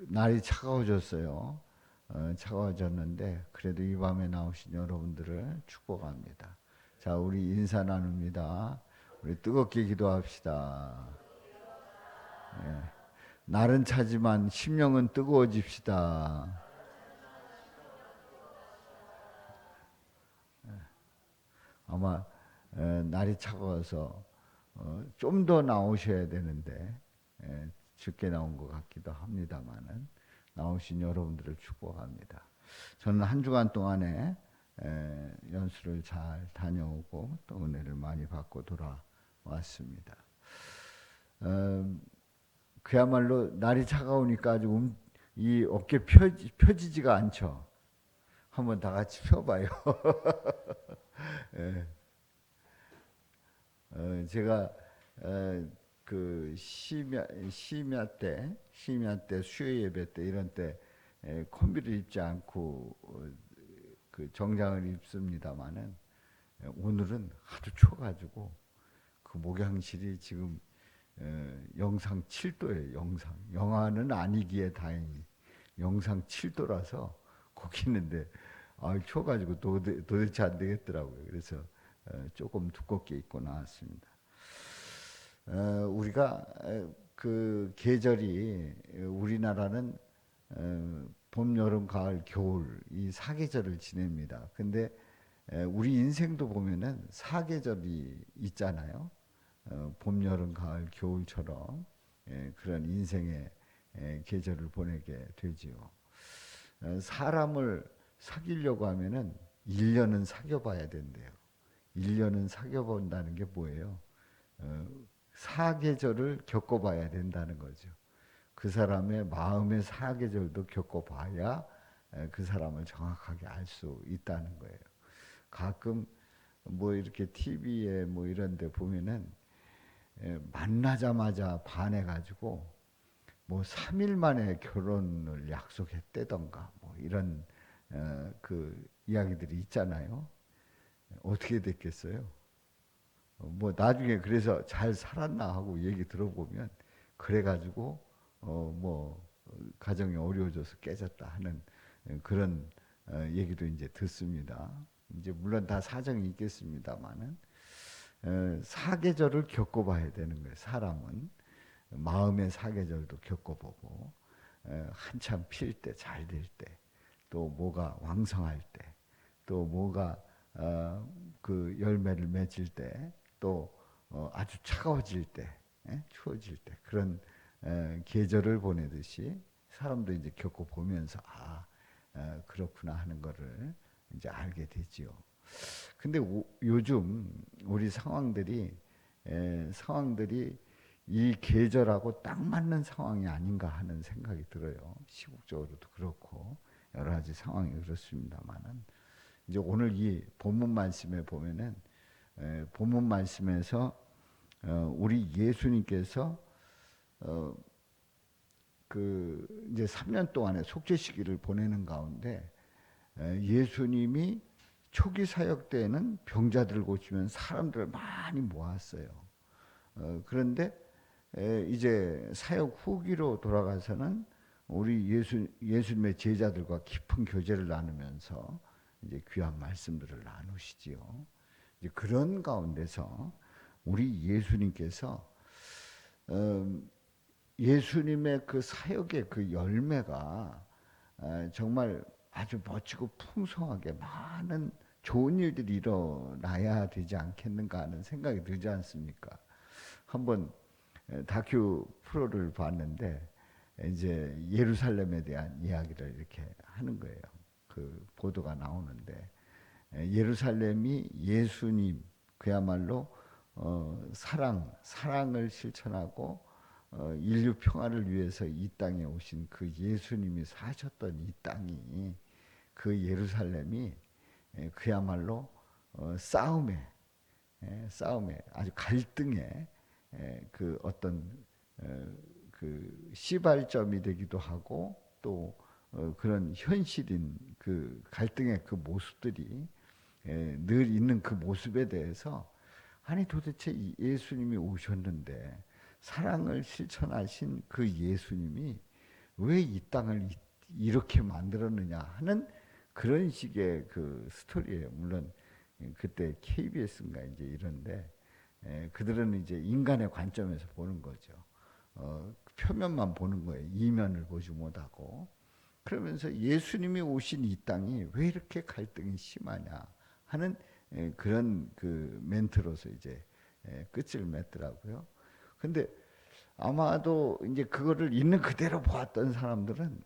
날이 차가워졌어요. 차가워졌는데 그래도 이 밤에 나오신 여러분들을 축복합니다. 자, 우리 인사 나눕니다. 우리 뜨겁게 기도합시다. 예. 날은 차지만 심령은 뜨거워집시다. 아마 날이 차가워서 좀 더 나오셔야 되는데 늦게 나온 것 같기도 합니다만은 나오신 여러분들을 축복합니다. 저는 한 주간 동안에 연수를 잘 다녀오고 또 은혜를 많이 받고 돌아왔습니다. 그야말로 날이 차가우니까 아주 이 어깨 펴지지가 않죠. 한번 다 같이 펴봐요. 예. 제가 그 심야 때 수요 예배 때 이런 때 콤비를 입지 않고 그 정장을 입습니다만은 오늘은 하도 추워가지고 그 목양실이 지금 영상 7도예요. 영하는 아니기에 다행히 영상 7도라서 거기 있는데 추워가지고 도대체 안 되겠더라고요. 그래서 조금 두껍게 입고 나왔습니다. 우리가 그 계절이 우리나라는 봄, 여름, 가을, 겨울 이 사계절을 지냅니다. 근데 우리 인생도 보면은 사계절이 있잖아요. 봄, 여름, 가을, 겨울처럼 그런 인생의 계절을 보내게 되지요. 사람을 사귀려고 하면은 1년은 사귀어봐야 된대요. 1년은 사귀어본다는 게 뭐예요? 사계절을 겪어봐야 된다는 거죠. 그 사람의 마음의 사계절도 겪어봐야 그 사람을 정확하게 알 수 있다는 거예요. 가끔 뭐 이렇게 TV에 뭐 이런 데 보면은 만나자마자 반해가지고 뭐 3일 만에 결혼을 약속했대던가 뭐 이런 그 이야기들이 있잖아요. 어떻게 됐겠어요? 뭐 나중에 그래서 잘 살았나 하고 얘기 들어보면 그래가지고 뭐 가정이 어려워져서 깨졌다 하는 그런 얘기도 이제 듣습니다. 이제 물론 다 사정이 있겠습니다만은 사계절을 겪어봐야 되는 거예요. 사람은 마음의 사계절도 겪어보고 한참 필 때, 잘 될 때, 또 뭐가 왕성할 때, 또 뭐가 그 열매를 맺을 때, 또 아주 차가워질 때, 추워질 때 그런 계절을 보내듯이 사람도 이제 겪어보면서 그렇구나 하는 거를 이제 알게 되지요. 근데 요즘 우리 상황들이 이 계절하고 딱 맞는 상황이 아닌가 하는 생각이 들어요. 시국적으로도 그렇고 여러 가지 상황이 그렇습니다만은 이제 오늘 이 본문 말씀에 보면은 본문 말씀에서 우리 예수님께서 그 이제 3년 동안의 속죄 시기를 보내는 가운데 예수님이 초기 사역 때에는 병자들을 고치면 사람들을 많이 모았어요. 그런데 이제 사역 후기로 돌아가서는 우리 예수님의 제자들과 깊은 교제를 나누면서 이제 귀한 말씀들을 나누시지요. 이제 그런 가운데서 우리 예수님께서 예수님의 그 사역의 그 열매가 정말 아주 멋지고 풍성하게 많은 좋은 일들이 일어나야 되지 않겠는가 하는 생각이 들지 않습니까? 한번 다큐 프로를 봤는데 이제 예루살렘에 대한 이야기를 이렇게 하는 거예요. 그 보도가 나오는데 예루살렘이 예수님 그야말로 사랑을 실천하고 인류 평화를 위해서 이 땅에 오신 그 예수님이 사셨던 이 땅이 그 예루살렘이 그야말로 싸움에 아주 갈등에 그 어떤 그 시발점이 되기도 하고 또 그런 현실인 그 갈등의 그 모습들이 늘 있는 그 모습에 대해서 아니 도대체 예수님이 오셨는데 사랑을 실천하신 그 예수님이 왜 이 땅을 이렇게 만들었느냐 하는 그런 식의 그 스토리예요. 물론 그때 KBS인가 이제 이런데 그들은 이제 인간의 관점에서 보는 거죠. 표면만 보는 거예요. 이면을 보지 못하고. 그러면서 예수님이 오신 이 땅이 왜 이렇게 갈등이 심하냐 하는 그런 그 멘트로서 이제 끝을 맺더라고요. 근데 아마도 이제 그거를 있는 그대로 보았던 사람들은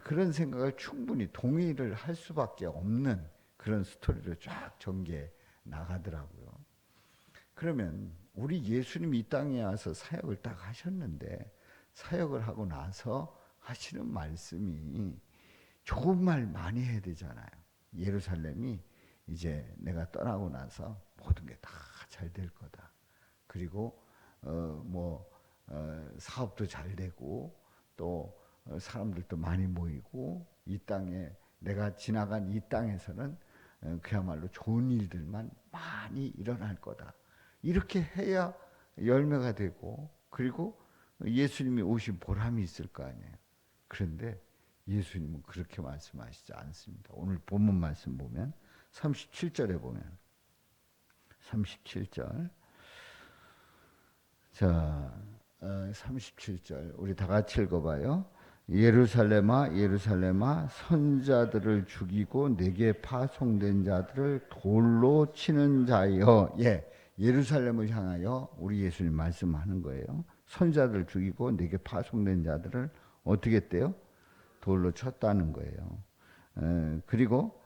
그런 생각을 충분히 동의를 할 수밖에 없는 그런 스토리를 쫙 전개해 나가더라고요. 그러면 우리 예수님이 이 땅에 와서 사역을 딱 하셨는데 사역을 하고 나서 하시는 말씀이 좋은 말 많이 해야 되잖아요. 예루살렘이 이제 내가 떠나고 나서 모든 게 다 잘 될 거다. 그리고 사업도 잘 되고 또 사람들도 많이 모이고 이 땅에 내가 지나간 이 땅에서는 그야말로 좋은 일들만 많이 일어날 거다. 이렇게 해야 열매가 되고 그리고 예수님이 오신 보람이 있을 거 아니에요. 그런데 예수님은 그렇게 말씀하시지 않습니다. 오늘 본문 말씀 보면 37절에 보면 37절 자 37절 우리 다 같이 읽어봐요. 예루살렘아 예루살렘아 선자들을 죽이고 내게 파송된 자들을 돌로 치는 자여. 예루살렘을 향하여 우리 예수님 말씀하는 거예요. 선자들을 죽이고 내게 파송된 자들을 어떻게 했대요? 돌로 쳤다는 거예요. 그리고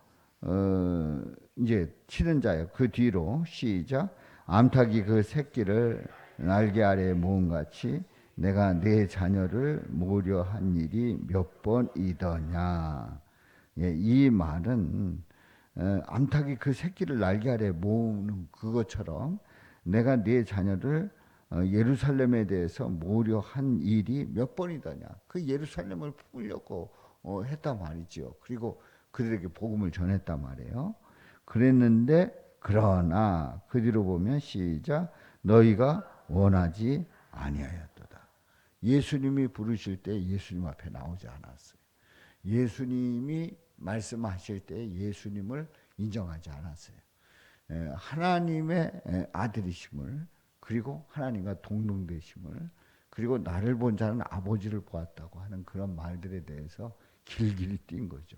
이제 치는 자요. 그 뒤로 시작. 암탉이 그 새끼를 날개 아래에 모은 같이 내가 내 자녀를 모으려 한 일이 몇 번이더냐. 이 말은 암탉이 그 새끼를 날개 아래에 모으는 그것처럼 내가 네 자녀를 예루살렘에 대해서 모으려 한 일이 몇 번이더냐. 그 예루살렘을 품으려고 했단 말이죠. 그리고 그들에게 복음을 전했단 말이에요. 그랬는데 그러나 그 뒤로 보면 시작. 너희가 원하지 아니하였도다. 예수님이 부르실 때 예수님 앞에 나오지 않았어요. 예수님이 말씀하실 때 예수님을 인정하지 않았어요. 하나님의 아들이심을 그리고 하나님과 동등되심을 그리고 나를 본 자는 아버지를 보았다고 하는 그런 말들에 대해서 길길이 뛴 거죠.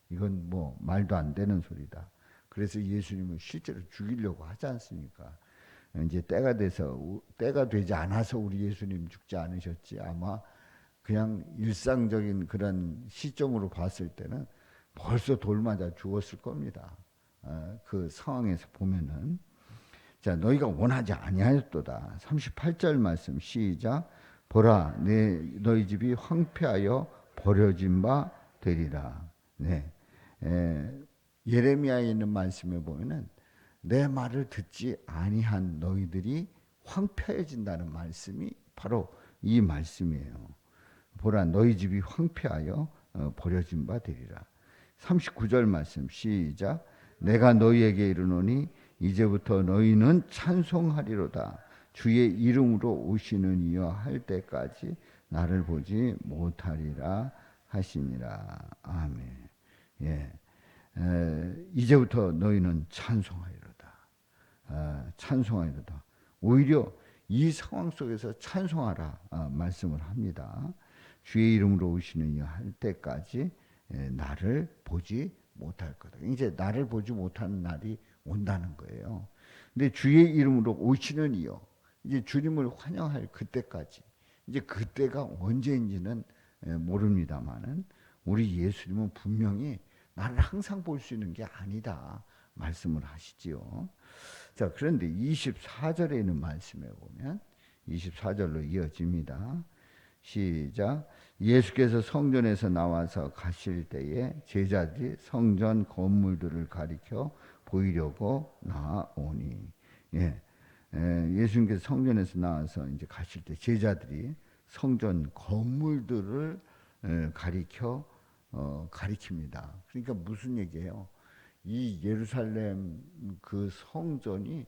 이건 뭐 말도 안 되는 소리다. 그래서 예수님을 실제로 죽이려고 하지 않습니까? 이제 때가 되지 않아서 우리 예수님 죽지 않으셨지. 아마 그냥 일상적인 그런 시점으로 봤을 때는 벌써 돌 맞아 죽었을 겁니다. 그 상황에서 보면은 자 너희가 원하지 아니하였도다. 38절 말씀 시작. 보라 너희 집이 황폐하여 버려진 바 되리라. 네. 예레미야에 있는 말씀에 보면은 내 말을 듣지 아니한 너희들이 황폐해진다는 말씀이 바로 이 말씀이에요. 보라 너희 집이 황폐하여 버려진 바 되리라. 39절 말씀 시작. 내가 너희에게 이르노니 이제부터 너희는 찬송하리로다. 주의 이름으로 오시는 이여 할 때까지 나를 보지 못하리라 하시니라. 아멘. 이제부터 너희는 찬송하리로다. 찬송하리로다. 오히려 이 상황 속에서 찬송하라 말씀을 합니다. 주의 이름으로 오시는 이여 할 때까지 나를 보지 못할 거다. 이제 나를 보지 못하는 날이 온다는 거예요. 근데 주의 이름으로 오시는 이여 이제 주님을 환영할 그때까지 이제 그때가 언제인지는 모릅니다만은 우리 예수님은 분명히 나를 항상 볼 수 있는 게 아니다 말씀을 하시지요. 자, 그런데 24절에 있는 말씀에 보면 24절로 이어집니다. 시작. 예수께서 성전에서 나와서 가실 때에 제자들이 성전 건물들을 가리켜 보이려고 나오니. 예수님께서 성전에서 나와서 이제 가실 때 제자들이 성전 건물들을 가리켜 가리킵니다. 그러니까 무슨 얘기예요? 이 예루살렘 그 성전이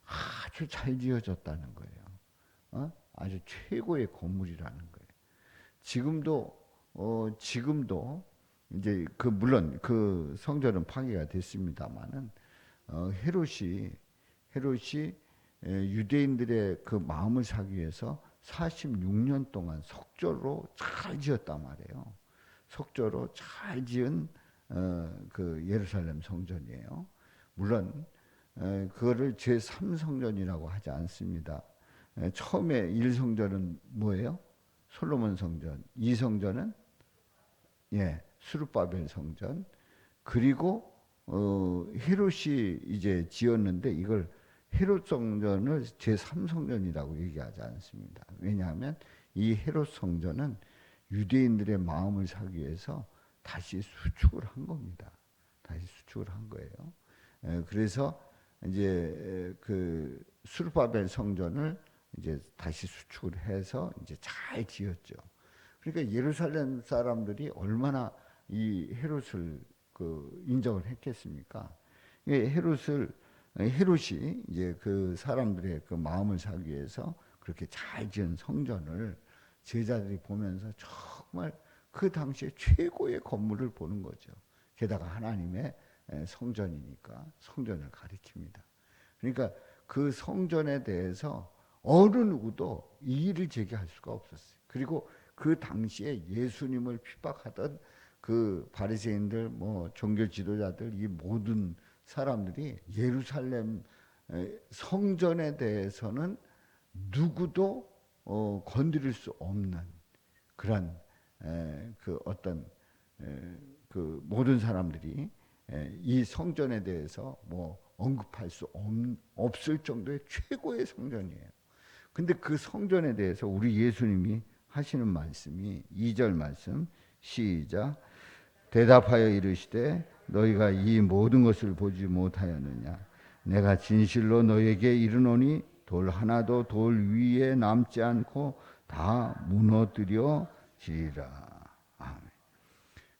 아주 잘 지어졌다는 거예요. 아주 최고의 건물이라는 거예요. 지금도 지금도 이제 그 물론 그 성전은 파괴가 됐습니다만은 헤롯이 유대인들의 그 마음을 사기 위해서 46년 동안 속죄로 잘 지었단 말이에요. 속죄로 잘 지은 그 예루살렘 성전이에요. 물론 그거를 제3성전이라고 하지 않습니다. 처음에 1성전은 뭐예요? 솔로몬 성전. 2성전은 수르바벨 성전. 그리고 헤롯이 이제 지었는데 이걸 헤롯 성전을 제3성전이라고 얘기하지 않습니다. 왜냐하면 이 헤롯 성전은 유대인들의 마음을 사기 위해서 다시 수축을 한 겁니다. 다시 수축을 한 거예요. 그래서 이제 그 수르바벨 성전을 이제 다시 수축을 해서 이제 잘 지었죠. 그러니까 예루살렘 사람들이 얼마나 이 헤롯을 그 인정을 했겠습니까? 헤롯이 이제 그 사람들의 그 마음을 사기 위해서 그렇게 잘 지은 성전을 제자들이 보면서 정말 그 당시에 최고의 건물을 보는 거죠. 게다가 하나님의 성전이니까 성전을 가리킵니다. 그러니까 그 성전에 대해서 어느 누구도 이의를 제기할 수가 없었어요. 그리고 그 당시에 예수님을 핍박하던 그 바리새인들, 뭐 종교 지도자들, 이 모든 사람들이 예루살렘 성전에 대해서는 누구도 건드릴 수 없는 그런 그 어떤 그 모든 사람들이 이 성전에 대해서 뭐 언급할 수 없을 정도의 최고의 성전이에요. 근데 그 성전에 대해서 우리 예수님이 하시는 말씀이 2절 말씀 시작. 대답하여 이르시되 너희가 이 모든 것을 보지 못하였느냐. 내가 진실로 너희에게 이르노니 돌 하나도 돌 위에 남지 않고 다 무너뜨려지리라. 아멘.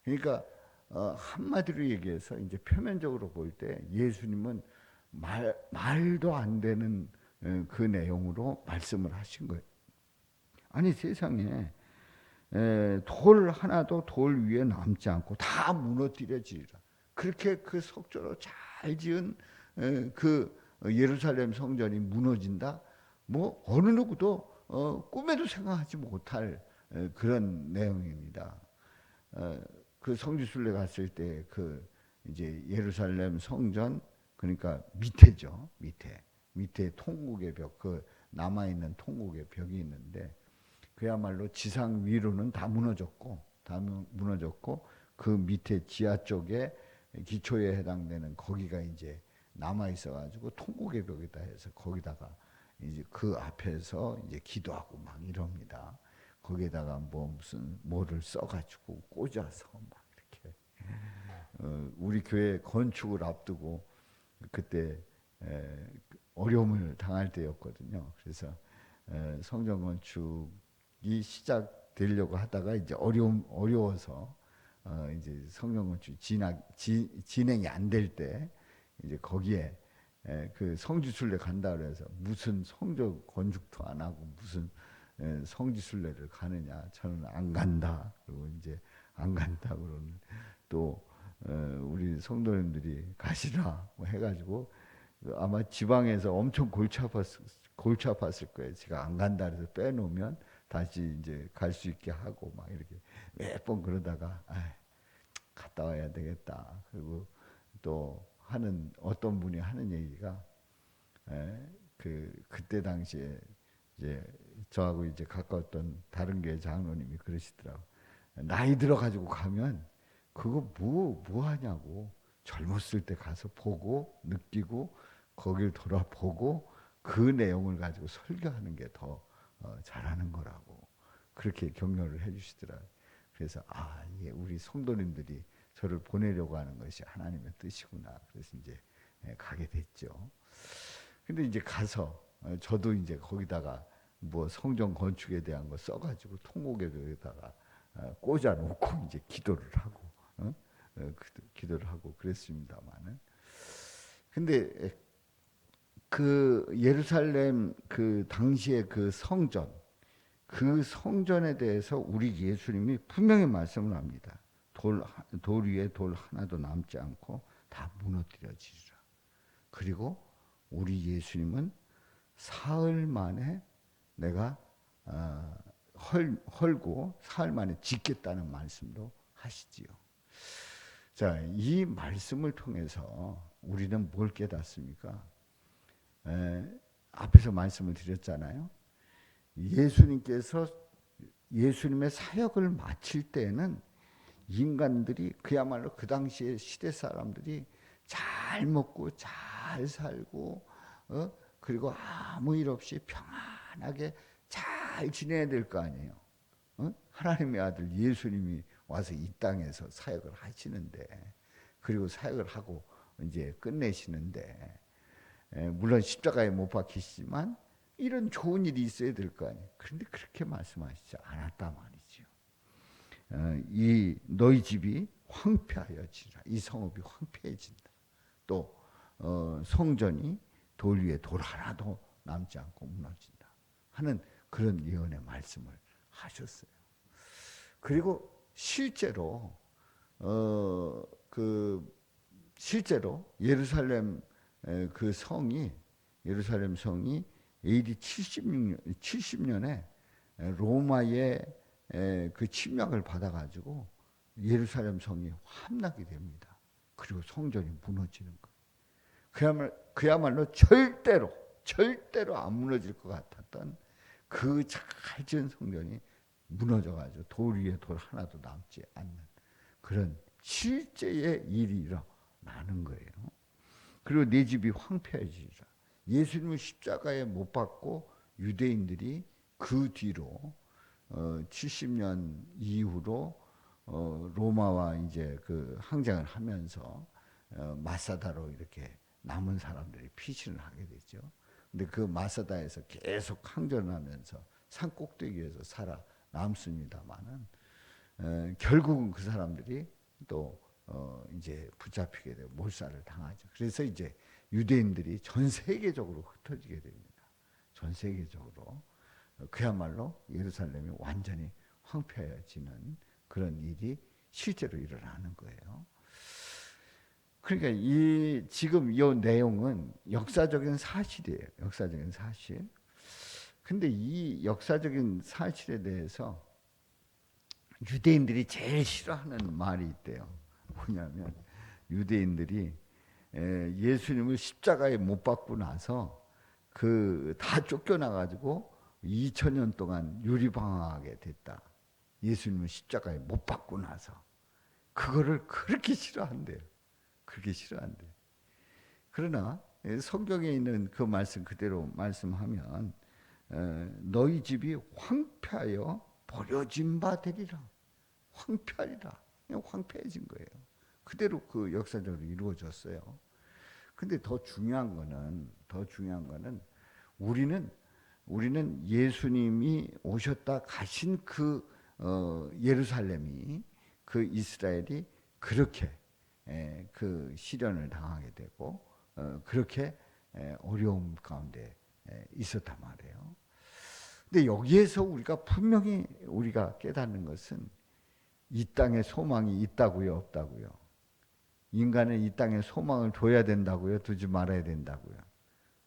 그러니까 한마디로 얘기해서 이제 표면적으로 볼 때 예수님은 말도 안 되는 그 내용으로 말씀을 하신 거예요. 아니 세상에 돌 하나도 돌 위에 남지 않고 다 무너뜨려지리라. 그렇게 그 속죄로 잘 지은 그 예루살렘 성전이 무너진다? 뭐 어느 누구도 꿈에도 생각하지 못할 그런 내용입니다. 그 성지순례 갔을 때 그 이제 예루살렘 성전 그러니까 밑에죠. 밑에 통곡의 벽, 그 남아 있는 통곡의 벽이 있는데 그야말로 지상 위로는 다 무너졌고 그 밑에 지하 쪽에 기초에 해당되는 거기가 이제 남아 있어가지고 통곡의 벽이다 해서 거기다가 이제 그 앞에서 이제 기도하고 막 이럽니다. 거기에다가 뭐 무슨 뭐를 써가지고 꽂아서 막 이렇게 우리 교회 건축을 앞두고 그때 어려움을 당할 때였거든요. 그래서 성전 건축이 시작되려고 하다가 이제 어려워서 이제 성전 건축 진행이 안 될 때 이제 거기에 그 성지순례 간다 그래서 무슨 성전 건축도 안 하고 무슨 성지순례를 가느냐. 저는 안 간다. 그리고 이제 안 간다 그러는 또 우리 성도님들이 가시라 뭐 해가지고 아마 지방에서 엄청 골치 아팠을 거예요. 제가 안 간다 그래서 빼놓으면 다시 이제 갈 수 있게 하고 막 이렇게 몇 번 그러다가 갔다 와야 되겠다. 그리고 또 어떤 분이 하는 얘기가 그때 당시에 이제 저하고 이제 가까웠던 다른 교회 장로님이 그러시더라고. 나이 들어가지고 가면 그거 뭐 하냐고. 젊었을 때 가서 보고 느끼고 거길 돌아보고 그 내용을 가지고 설교하는 게 더 잘하는 거라고 그렇게 격려를 해주시더라고요. 그래서 이게 우리 성도님들이 저를 보내려고 하는 것이 하나님의 뜻이구나. 그래서 이제 가게 됐죠. 근데 이제 가서 저도 이제 거기다가 뭐 성전 건축에 대한 거 써가지고 통곡에다가 꽂아놓고 이제 기도를 하고 기도를 하고 그랬습니다만은. 근데 그 예루살렘 그 당시에 그 성전 그 성전에 대해서 우리 예수님이 분명히 말씀을 합니다. 돌 위에 돌 하나도 남지 않고 다 무너뜨려지리라. 그리고 우리 예수님은 사흘 만에 내가 헐고 사흘 만에 짓겠다는 말씀도 하시지요. 자, 이 말씀을 통해서 우리는 뭘 깨닫습니까? 앞에서 말씀을 드렸잖아요. 예수님께서 예수님의 사역을 마칠 때에는 인간들이 그야말로 그 당시에 시대 사람들이 잘 먹고 잘 살고 그리고 아무 일 없이 평안하게 잘 지내야 될 거 아니에요. 하나님의 아들 예수님이 와서 이 땅에서 사역을 하시는데, 그리고 사역을 하고 이제 끝내시는데, 물론 십자가에 못 박히시지만 이런 좋은 일이 있어야 될 거 아니에요. 그런데 그렇게 말씀하시지 않았단 말이죠. 이 너희 집이 황폐하여지라. 이 성읍이 황폐해진다. 또 성전이 돌 위에 돌 하나도 남지 않고 무너진다 하는 그런 예언의 말씀을 하셨어요. 그리고 실제로 실제로 예루살렘 그 성이 예루살렘 성이 AD 70년에 로마의 그 침략을 받아가지고 예루살렘 성이 함락이 됩니다. 그리고 성전이 무너지는 거예요. 그야말로 절대로 안 무너질 것 같았던 그 잘 지은 성전이 무너져가지고 돌 위에 돌 하나도 남지 않는 그런 실제의 일이 일어나는 거예요. 그리고 내 집이 황폐해지리라. 예수님을 십자가에 못 박고 유대인들이 그 뒤로 70년 이후로 로마와 이제 그 항쟁을 하면서 마사다로 이렇게 남은 사람들이 피신을 하게 되죠. 근데 그 마사다에서 계속 항전하면서 산 꼭대기에서 살아남습니다만은 결국은 그 사람들이 또 이제 붙잡히게 되고 몰살을 당하죠. 그래서 이제 유대인들이 전 세계적으로 흩어지게 됩니다. 전 세계적으로 그야말로 예루살렘이 완전히 황폐해지는 그런 일이 실제로 일어나는 거예요. 그러니까 지금 이 내용은 역사적인 사실이에요. 역사적인 사실. 근데 이 역사적인 사실에 대해서 유대인들이 제일 싫어하는 말이 있대요. 뭐냐면 유대인들이 예수님을 십자가에 못 박고 나서 다 쫓겨나가지고 2000년 동안 유리방황하게 됐다. 예수님을 십자가에 못 박고 나서 그거를 그렇게 싫어한대요. 그렇게 싫어한대. 그러나 성경에 있는 그 말씀 그대로 말씀하면 너희 집이 황폐하여 버려진 바 되리라. 황폐하리라. 그냥 황폐해진 거예요. 그대로 그 역사적으로 이루어졌어요. 근데 더 중요한 거는 우리는 예수님이 오셨다 가신 그 예루살렘이 그 이스라엘이 그렇게 그 시련을 당하게 되고 그렇게 어려움 가운데 있었단 말이에요. 근데 여기에서 우리가 분명히 우리가 깨닫는 것은 이 땅에 소망이 있다고요, 없다고요? 인간은 이 땅에 소망을 둬야 된다고요, 두지 말아야 된다고요?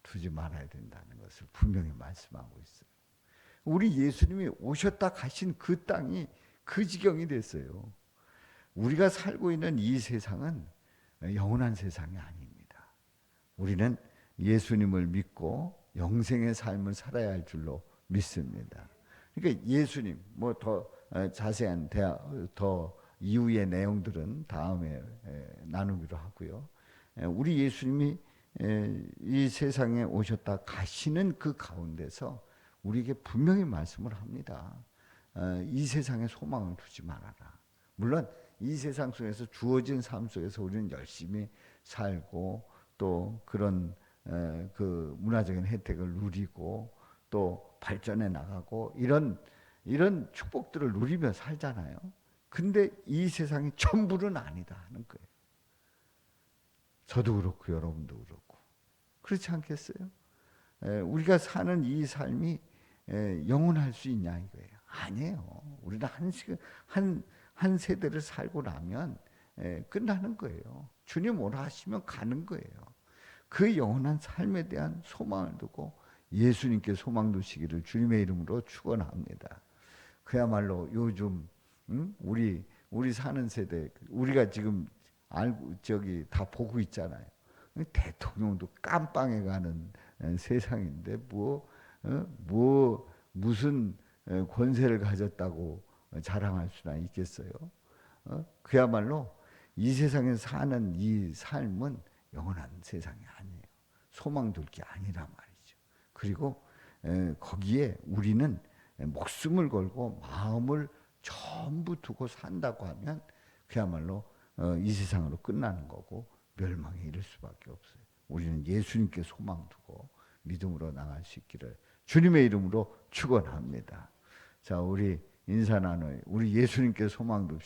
두지 말아야 된다는 것을 분명히 말씀하고 있어요. 우리 예수님이 오셨다 가신 그 땅이 그 지경이 됐어요. 우리가 살고 있는 이 세상은 영원한 세상이 아닙니다. 우리는 예수님을 믿고 영생의 삶을 살아야 할 줄로 믿습니다. 그러니까 예수님, 뭐 더 자세한 더 이후의 내용들은 다음에 나누기로 하고요. 우리 예수님이 이 세상에 오셨다 가시는 그 가운데서 우리에게 분명히 말씀을 합니다. 이 세상에 소망을 두지 말아라. 물론 이 세상 속에서 주어진 삶 속에서 우리는 열심히 살고 또 그런 그 문화적인 혜택을 누리고 또 발전해 나가고 이런 축복들을 누리며 살잖아요. 근데 이 세상이 전부는 아니다 하는 거예요. 저도 그렇고 여러분도 그렇고 그렇지 않겠어요? 우리가 사는 이 삶이 영원할 수 있냐 이거예요. 아니에요. 우리는 한 세대를 살고 나면 끝나는 거예요. 주님 오라 하시면 가는 거예요. 그 영원한 삶에 대한 소망을 두고 예수님께 소망 두시기를 주님의 이름으로 축원합니다. 그야말로 요즘 우리 사는 세대, 우리가 지금 알고 저기 다 보고 있잖아요. 대통령도 깜빵에 가는 세상인데 무슨 권세를 가졌다고 자랑할 수나 있겠어요? 그야말로 이 세상에 사는 이 삶은 영원한 세상이 아니에요. 소망 둘 게 아니란 말이죠. 그리고 거기에 우리는 목숨을 걸고 마음을 전부 두고 산다고 하면 그야말로 이 세상으로 끝나는 거고 멸망에 이를 수밖에 없어요. 우리는 예수님께 소망 두고 믿음으로 나갈 수 있기를 주님의 이름으로 축원합니다. 자, 우리 인사 나눠요. 우리 예수님께 소망 둡시다.